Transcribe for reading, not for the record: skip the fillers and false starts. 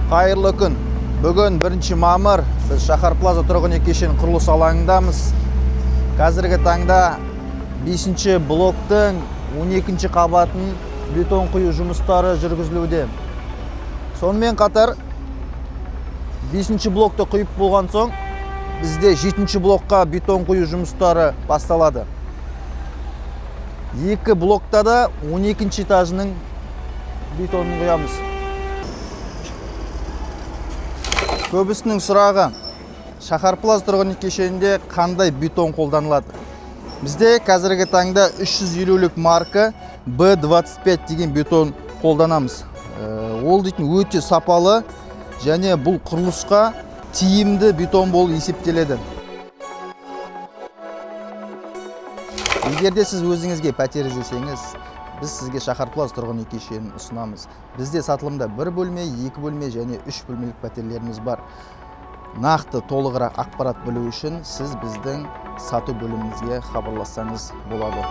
Қайырлы күн. Бүгін 1 мамыр біз Шахар Плаза тұрғын үй кешені құрылыс алаңындамыз. Қазіргі таңда 5-ші блоктың 12-ші қабатын бетон құю жұмыстары жүргізілуде. Сонымен қатар 5-ші блокты құйып болған соң, бізде 7-ші блокқа бетон құю жұмыстары басталады. 2 блокта да 12-ші этажының бетонын құямыз. Көбісінің сұрағы, Шахар Плаза тұрғын үй кешенінде қандай бетон қолданылады? Бізде қазіргі таңда 350-лік марка B25 деген бетон қолданамыз. Ол дейтін өте сапалы және бұл құрылысқа тиімді бетон болып есептеледі. Егерде сіз өзіңізге пәтер іздесеңіз, біз сізге Шахар Плаза тұрғын үй кешенін ұсынамыз. Бізде сатылымда 1 бөлме, 2 бөлме және 3 бөлмелік пәтерлеріміз бар. Нақты толығырақ ақпарат білу үшін сіз біздің сату бөлімімізге хабарлассаңыз болады.